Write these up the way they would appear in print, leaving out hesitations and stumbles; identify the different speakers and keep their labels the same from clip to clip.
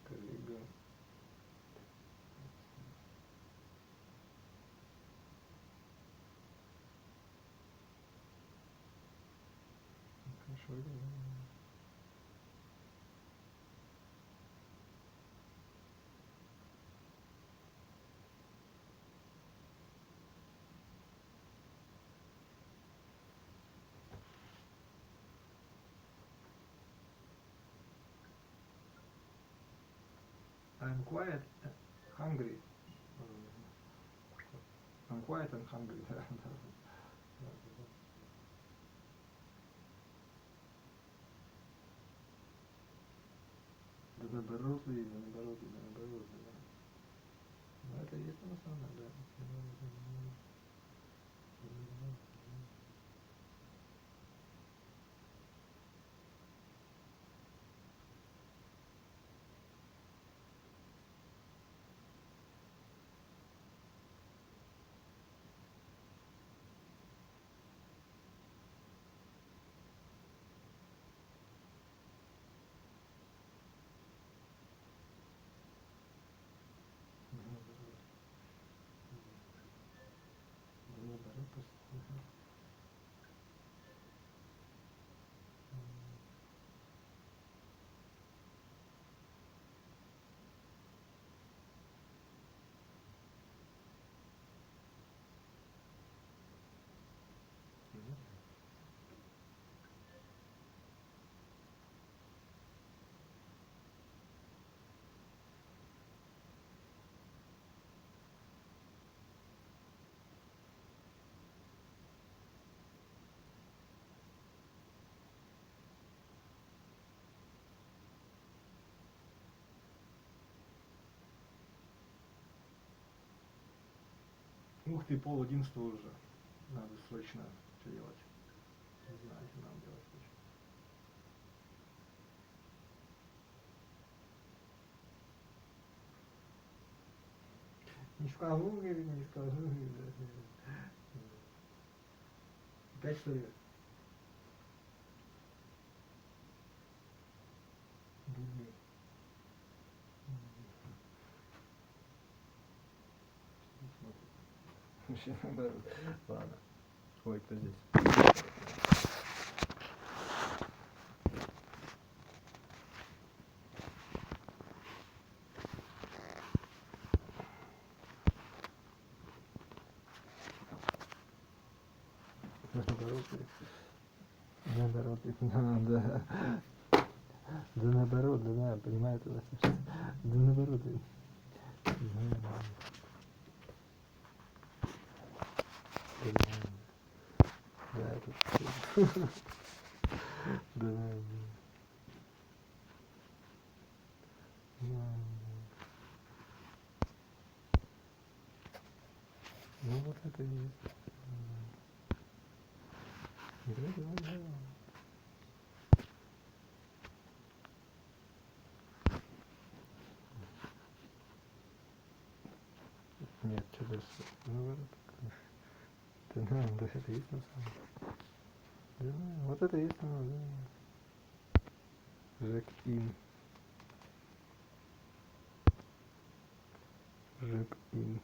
Speaker 1: Коллега. Хорошо. I'm quiet, hungry. I'm quiet and hungry. Да наоборот, да наоборот, да наоборот, да. Но это есть на самом деле, да. Ух ты, 10:30 уже. Надо срочно все делать. Не знаю, что нам делать срочно. Не скажу, говорит, не скажу. Опять что ли? Вообще наоборот. Ладно. Ой, кто здесь? Наоборот, да. Да наоборот, да, понимаете, да наоборот. Да, это да. Ну вот это и есть. Да. Нет, что-то наоборот. Да, это есть на самом деле. Да, вот это есть на самом деле. Жек-ин. Жек-ин.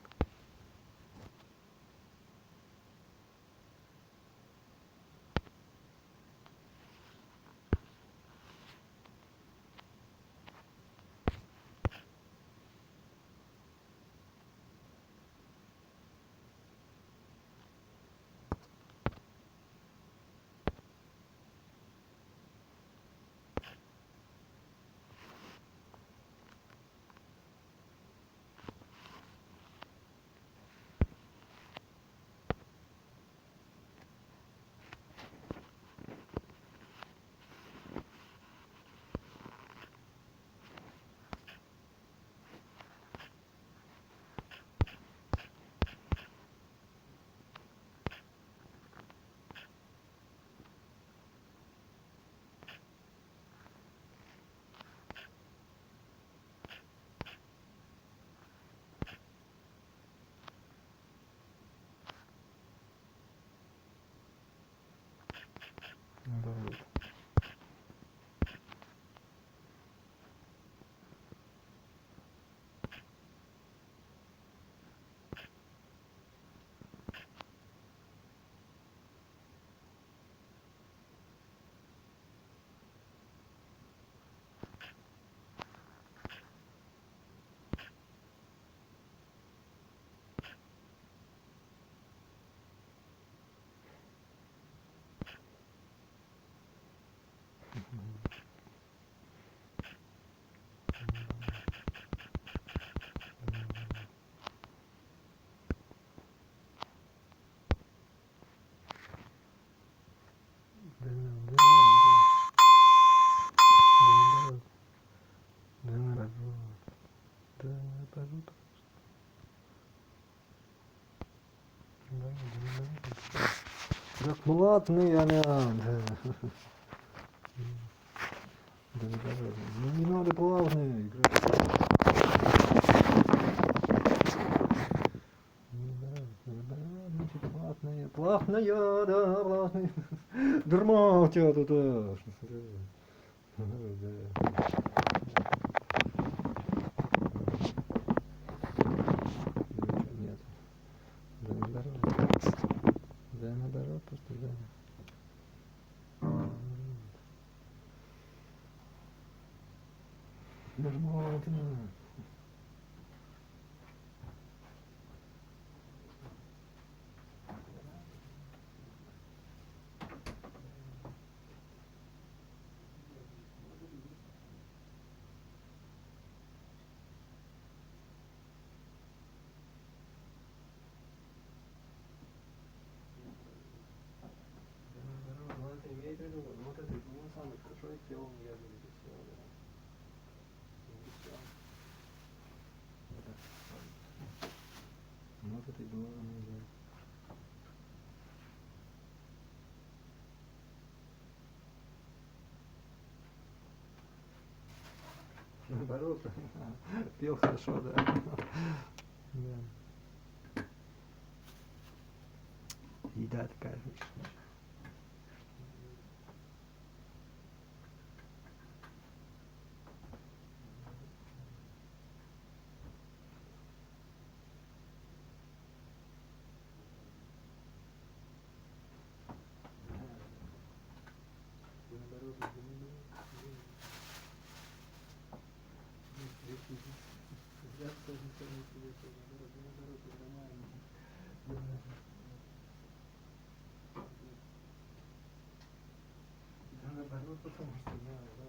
Speaker 1: Наоборот. Как платный она. Ну не надо плавно играть. Платная, плавная, да, плавная. Дурма у тебя тут. Нет. Да наоборот. Да наоборот, просто да. Нормально. Имеет в виду, вот это он самый хорошо сделал, я говорю, все, да. Вот это и было, да. Наоборот, пел хорошо, да. Да. Еда такая же. Наоборот, потому что, да, да.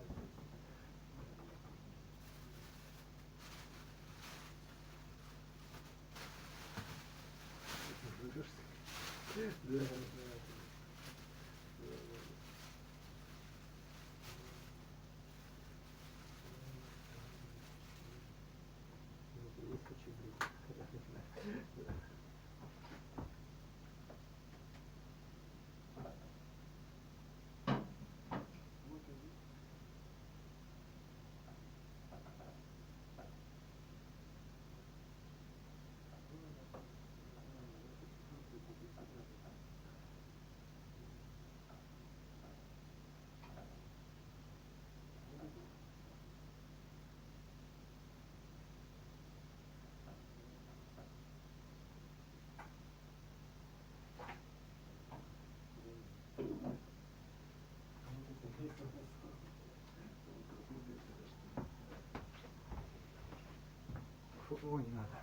Speaker 1: Фу, не надо.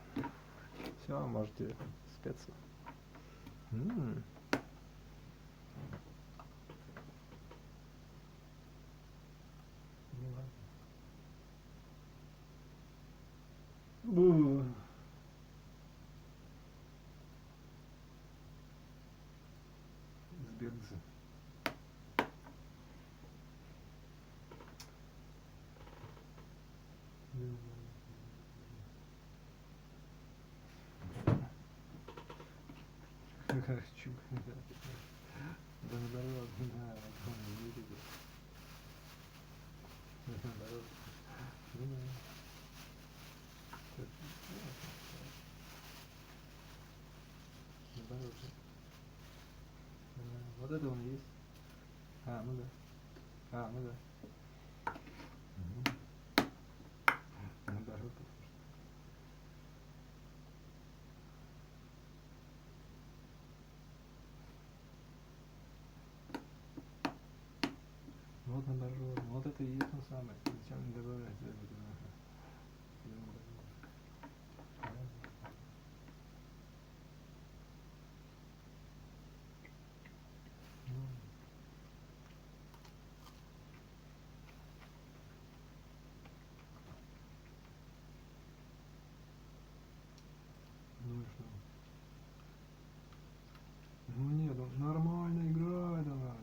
Speaker 1: Все, можете спеться. Сбербанк. Хочу. Да наоборот, да, он не видит. Наоборот. Наоборот. Вот это он есть. Ну да. Ну да. Наоборот. Вот наоборот. Вот это и есть он самый. Зачем не добавлять? Ну и что? Ну нет, он нормально играет, она.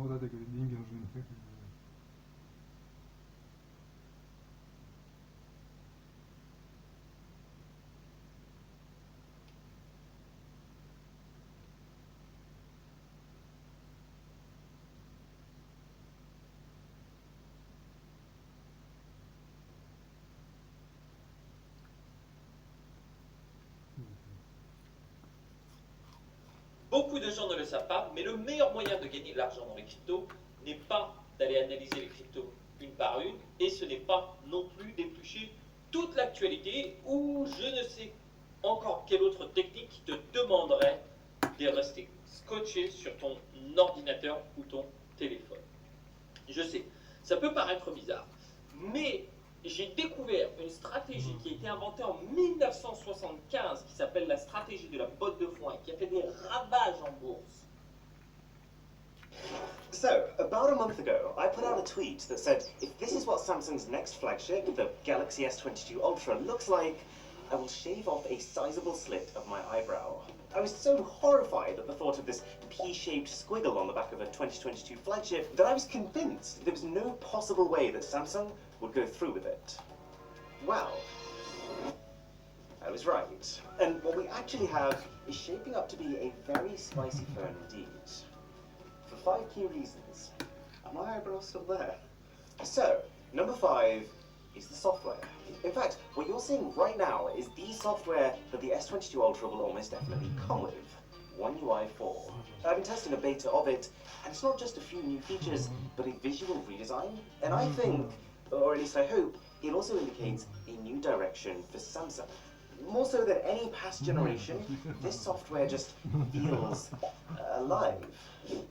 Speaker 1: Ну вот это говорит, деньги нужны.
Speaker 2: Beaucoup de gens ne le savent pas, mais le meilleur moyen de gagner de l'argent dans les cryptos n'est pas d'aller analyser les cryptos une par une, et ce n'est pas non plus d'éplucher toute l'actualité ou je ne sais encore quelle autre technique qui te demanderait de rester scotché sur ton ordinateur ou ton téléphone. Je sais, ça peut paraître bizarre, mais j'ai découvert une stratégie qui a été inventée en 1975 qui s'appelle la stratégie de la botte de foin et qui a fait des ravages en bourse.
Speaker 3: So, about a month ago, I put out a tweet that said, if this is what Samsung's next flagship, the Galaxy S22 Ultra, looks like, I will shave off a sizable slit of my eyebrow. I was so horrified at the thought of this P-shaped squiggle on the back of a 2022 flagship that I was convinced there was no possible way that Samsung would go through with it. Well, I was right. And what we actually have is shaping up to be a very spicy phone indeed. For 5 key reasons. Are my eyebrows still there? So, number 5 is the software. In fact, what you're seeing right now is the software that the S22 Ultra will almost definitely come with. One UI 4. I've been testing a beta of it, and it's not just a few new features, but a visual redesign. And I think, or at least I hope, it also indicates a new direction for Samsung. More so than any past generation, this software just feels alive.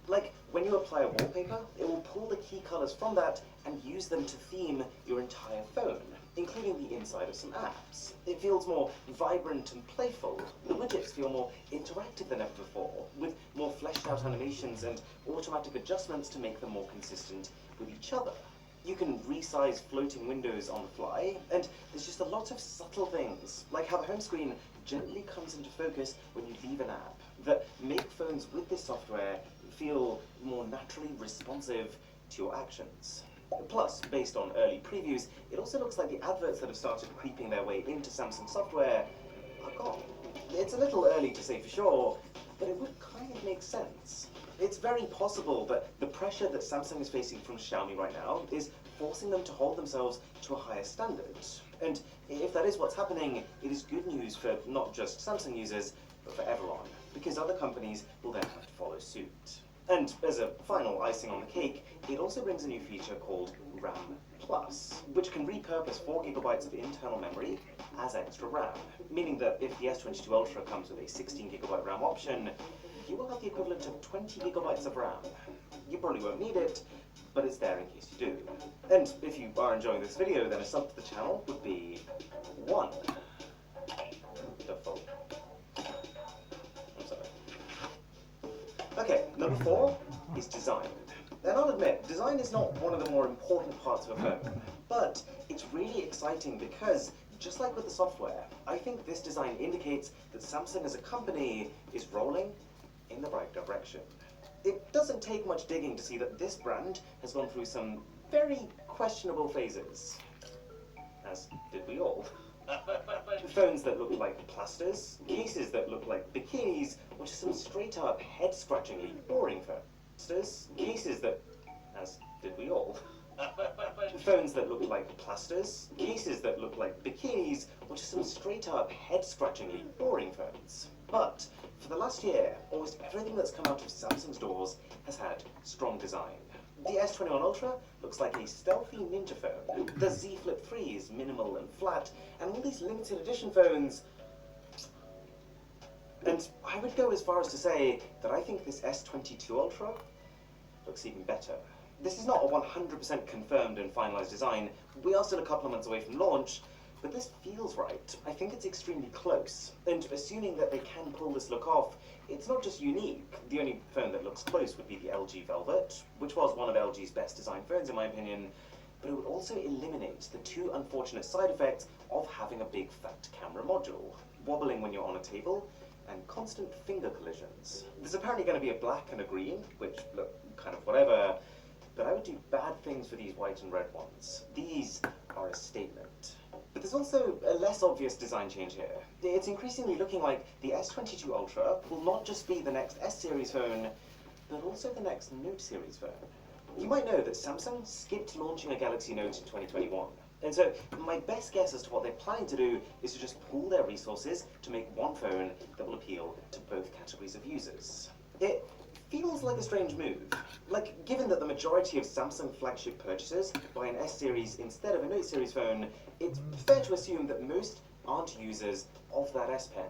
Speaker 3: Like, when you apply a wallpaper, it will pull the key colors from that and use them to theme your entire phone, including the inside of some apps. It feels more vibrant and playful. The widgets feel more interactive than ever before, with more fleshed out animations and automatic adjustments to make them more consistent with each other. You can resize floating windows on the fly, and there's just a lot of subtle things, like how the home screen gently comes into focus when you leave an app, that make phones with this software feel more naturally responsive to your actions. Plus, based on early previews, it also looks like the adverts that have started creeping their way into Samsung software are gone. It's a little early to say for sure, but it would kind of make sense. It's very possible that the pressure that Samsung is facing from Xiaomi right now is forcing them to hold themselves to a higher standard. And if that is what's happening, it is good news for not just Samsung users, but for everyone, because other companies will then have to follow suit. And as a final icing on the cake, it also brings a new feature called RAM Plus, which can repurpose 4 GB of internal memory as extra RAM, meaning that if the S22 Ultra comes with a 16 GB RAM option, you will have the equivalent of 20 GB of RAM. You probably won't need it, but it's there in case you do. And if you are enjoying this video, then a sub to the channel would be wonderful. I'm sorry. Okay, number 4 is design. And I'll admit, design is not one of the more important parts of a phone, but it's really exciting because, just like with the software, I think this design indicates that Samsung as a company is rolling in the right direction. It doesn't take much digging to see that this brand has gone through some very questionable phases, as did we all. Phones that look like plasters, cases that look like bikinis, or just some straight up head-scratchingly boring phones. Cases that, as did we all. Phones that look like plasters, cases that look like bikinis, or just some straight up head-scratchingly boring phones. But for the last year, almost everything that's come out of Samsung's doors has had strong design. The S21 Ultra looks like a stealthy ninja phone. The Z Flip 3 is minimal and flat, and all these limited edition phones. And I would go as far as to say that I think this S22 Ultra looks even better. This is not a 100% confirmed and finalized design. We are still a couple of months away from launch, but this feels right. I think it's extremely close. And assuming that they can pull this look off, it's not just unique. The only phone that looks close would be the LG Velvet, which was one of LG's best designed phones in my opinion, but it would also eliminate the 2 unfortunate side effects of having a big fat camera module, wobbling when you're on a table, and constant finger collisions. There's apparently going to be a black and a green, which look kind of whatever, but I would do bad things for these white and red ones. These are a statement. But there's also a less obvious design change here. It's increasingly looking like the S22 Ultra will not just be the next S-series phone, but also the next Note series phone. You might know that Samsung skipped launching a Galaxy Note in 2021. And so my best guess as to what they're planning to do is to just pool their resources to make one phone that will appeal to both categories of users. It feels like a strange move. Like, given that the majority of Samsung flagship purchases buy an S-series instead of a Note series phone, it's fair to assume that most aren't users of that S Pen.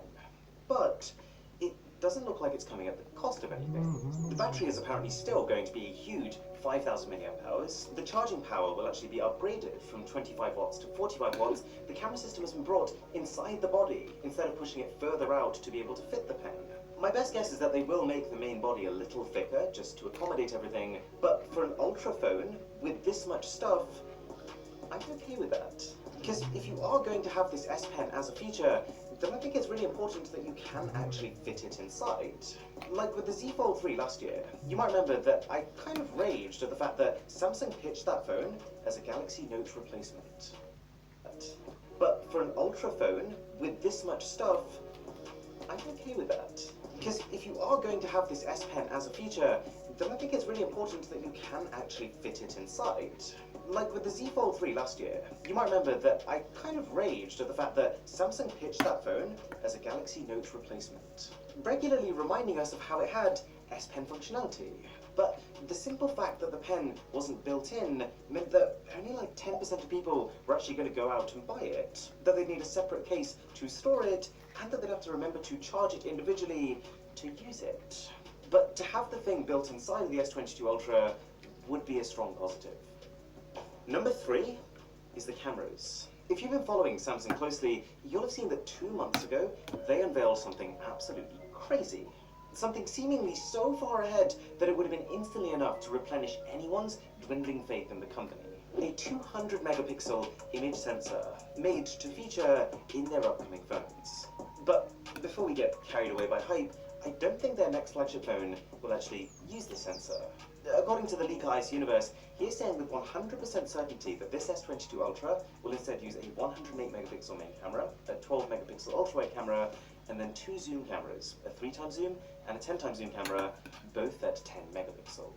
Speaker 3: But it doesn't look like it's coming at the cost of anything. The battery is apparently still going to be a huge 5,000 mAh. The charging power will actually be upgraded from 25 watts to 45 watts. The camera system has been brought inside the body instead of pushing it further out to be able to fit the pen. My best guess is that they will make the main body a little thicker just to accommodate everything, but for an Ultra phone with this much stuff, I'm okay with that. Because if you are going to have this S Pen as a feature, then I think it's really important that you can actually fit it inside. Like with the Z Fold 3 last year, you might remember that I kind of raged at the fact that Samsung pitched that phone as a Galaxy Note replacement. But for an Ultra phone with this much stuff, I'm okay with that. Because if you are going to have this S Pen as a feature, then I think it's really important that you can actually fit it inside. Like with the Z Fold 3 last year, you might remember that I kind of raged at the fact that Samsung pitched that phone as a Galaxy Note replacement, regularly reminding us of how it had S Pen functionality. But the simple fact that the pen wasn't built in meant that only like 10% of people were actually going to go out and buy it, that they'd need a separate case to store it, and that they'd have to remember to charge it individually to use it. But to have the thing built inside of the S22 Ultra would be a strong positive. Number 3 is the cameras. If you've been following Samsung closely, you'll have seen that 2 months ago, they unveiled something absolutely crazy. Something seemingly so far ahead that it would have been instantly enough to replenish anyone's dwindling faith in the company. A 200 megapixel image sensor made to feature in their upcoming phones. But before we get carried away by hype, I don't think their next flagship phone will actually use the sensor. According to the leaker Ice Universe, he is saying with 100% certainty that this S22 Ultra will instead use a 108 megapixel main camera, a 12 megapixel ultra-wide camera, and then 2 zoom cameras, a 3x zoom and a 10x zoom camera, both at 10 megapixel.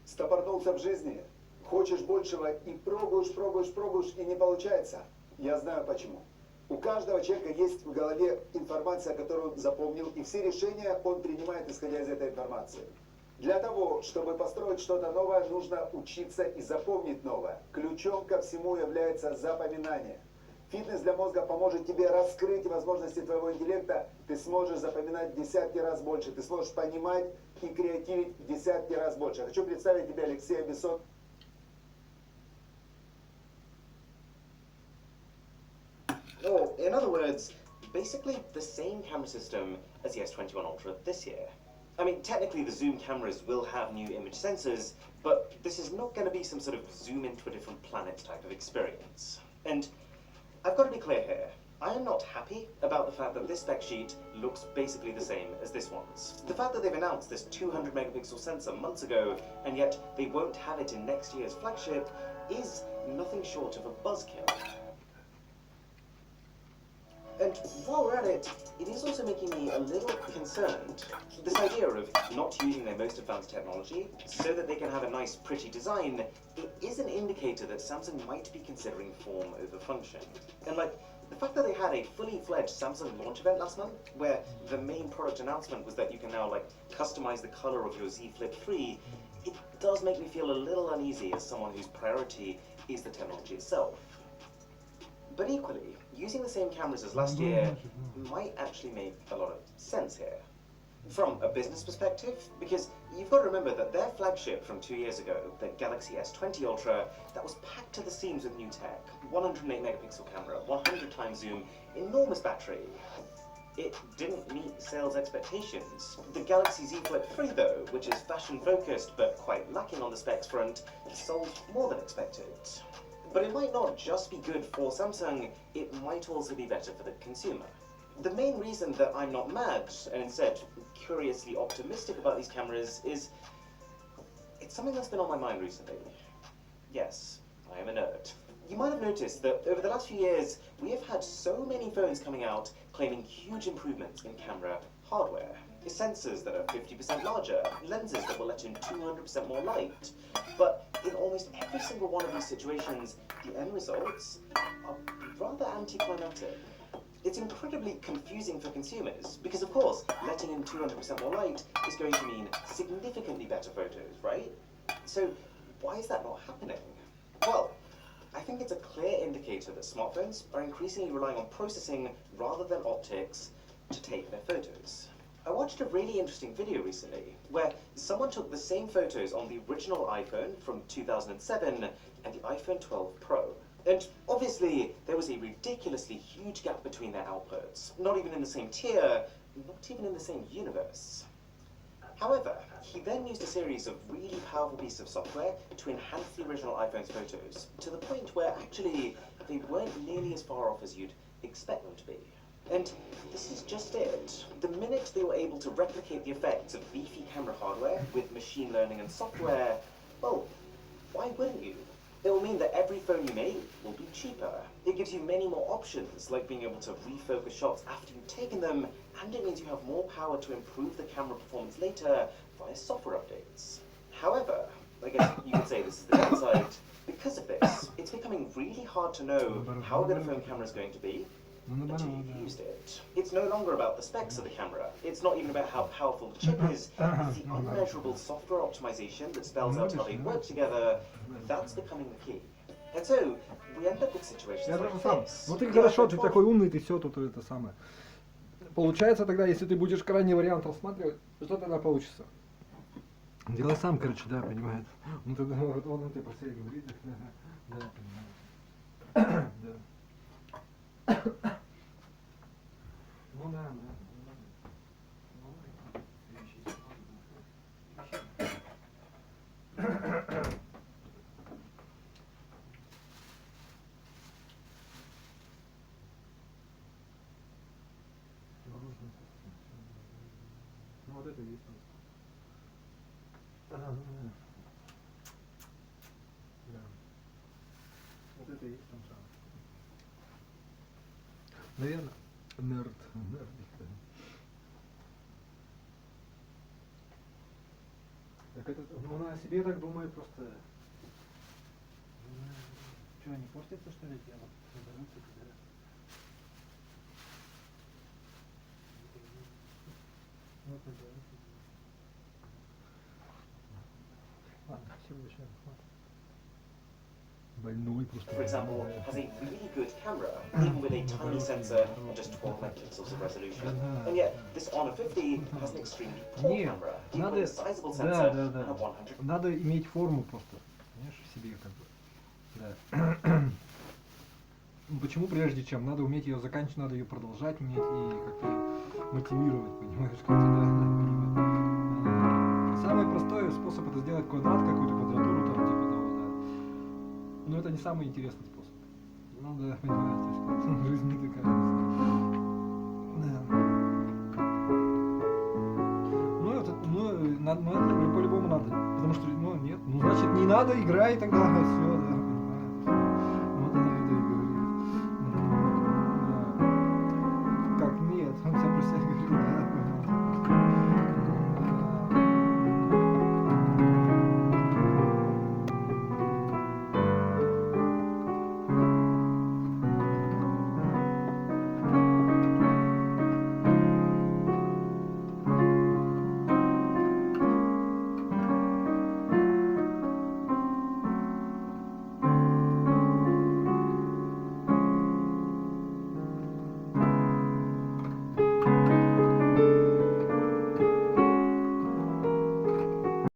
Speaker 4: Стопорнулся в жизни, хочешь большего и пробуешь, и не получается. Я знаю почему. У каждого человека есть в голове информация, которую он запомнил, и все решения он принимает, исходя из этой информации. Для того, чтобы построить что-то новое, нужно учиться и запомнить новое. Ключом ко всему является запоминание. Фитнес для мозга поможет тебе раскрыть возможности твоего интеллекта. Ты сможешь запоминать в десятки раз больше. Ты сможешь понимать и креативить в десятки раз больше. Хочу представить тебе Алексея Бессона.
Speaker 3: Or, in other words, basically the same camera system as the S21 Ultra this year. I mean, technically the zoom cameras will have new image sensors, but this is not going to be some sort of zoom into a different planet type of experience. And I've got to be clear here, I am not happy about the fact that this spec sheet looks basically the same as this one's. The fact that they've announced this 200 megapixel sensor months ago, and yet they won't have it in next year's flagship, is nothing short of a buzzkill. And while we're at it, it is also making me a little concerned. This idea of not using their most advanced technology so that they can have a nice, pretty design, it is an indicator that Samsung might be considering form over function. And like, the fact that they had a fully fledged Samsung launch event last month, where the main product announcement was that you can now like customize the color of your Z Flip 3, it does make me feel a little uneasy as someone whose priority is the technology itself. But equally, using the same cameras as last year might actually make a lot of sense here. From a business perspective, because you've got to remember that their flagship from 2 years ago, the Galaxy S20 Ultra, that was packed to the seams with new tech. 108 megapixel camera, 100 times zoom, enormous battery. It didn't meet sales expectations. The Galaxy Z Flip 3 though, which is fashion focused but quite lacking on the specs front, sold more than expected. But it might not just be good for Samsung, it might also be better for the consumer. The main reason that I'm not mad, and instead curiously optimistic about these cameras is it's something that's been on my mind recently. Yes, I am a nerd. You might have noticed that over the last few years, we have had so many phones coming out claiming huge improvements in camera hardware. Sensors that are 50% larger, lenses that will let in 200% more light. But in almost every single one of these situations, the end results are rather anticlimactic. It's incredibly confusing for consumers, because of course, letting in 200% more light is going to mean significantly better photos, right? So why is that not happening? Well, I think it's a clear indicator that smartphones are increasingly relying on processing rather than optics to take their photos. I watched a really interesting video recently where someone took the same photos on the original iPhone from 2007 and the iPhone 12 Pro. And obviously, there was a ridiculously huge gap between their outputs, not even in the same tier, not even in the same universe. However, he then used a series of really powerful pieces of software to enhance the original iPhone's photos, to the point where actually they weren't nearly as far off as you'd expect them to be. And this is just it. The minute they were able to replicate the effects of beefy camera hardware with machine learning and software, well, why wouldn't you? It will mean that every phone you make will be cheaper. It gives you many more options, like being able to refocus shots after you've taken them, and it means you have more power to improve the camera performance later via software updates. However, I guess you could say this is the downside. Because of this, it's becoming really hard to know how good a phone camera is going to be until you've used it. It's no longer about the specs of the camera. It's not even about how powerful the chip is. It's the unmeasurable software optimization that spells out how they work together. That's becoming the key. And so, we end up with situations
Speaker 1: Я
Speaker 3: like
Speaker 1: даже сам.
Speaker 3: this.
Speaker 1: Ну ты хорошо, ты такой умный, ты все тут это самое. Получается тогда, если ты будешь крайний вариант рассматривать, что тогда получится? Делай сам, короче, да, понимает. Ну ты, вот он тебе про себя говорит, да, понимаю. Да. Ну да, да. Ну вот это есть. Да. Вот это и есть там сам. Наверное, нерд. Так это, ну она о себе так думает просто. Что, не портится, что ли, дело? Заберутся, когда... Вот, заберутся. Ладно, все большое. Больной просто.
Speaker 3: For example, has a really good camera, even with a tiny sensor and just 12 megapixels of resolution. And yet, this Honor 50 has an extremely poor camera, even with a sizable sensor and a 100.
Speaker 1: Надо иметь форму просто, понимаешь, в себе как бы. Да. Почему прежде чем? Надо уметь ее заканчивать, надо ее продолжать уметь и как-то мотивировать, понимаешь, как-то, да. Самый простой способ это сделать квадрат, какую-то квадратуру, там, типа того, да. Но это не самый интересный способ. Ну да, понимаешь, жизнь не такая. Да. Ну это по-любому надо. Потому что, ну нет, ну значит не надо, играй тогда, все, да.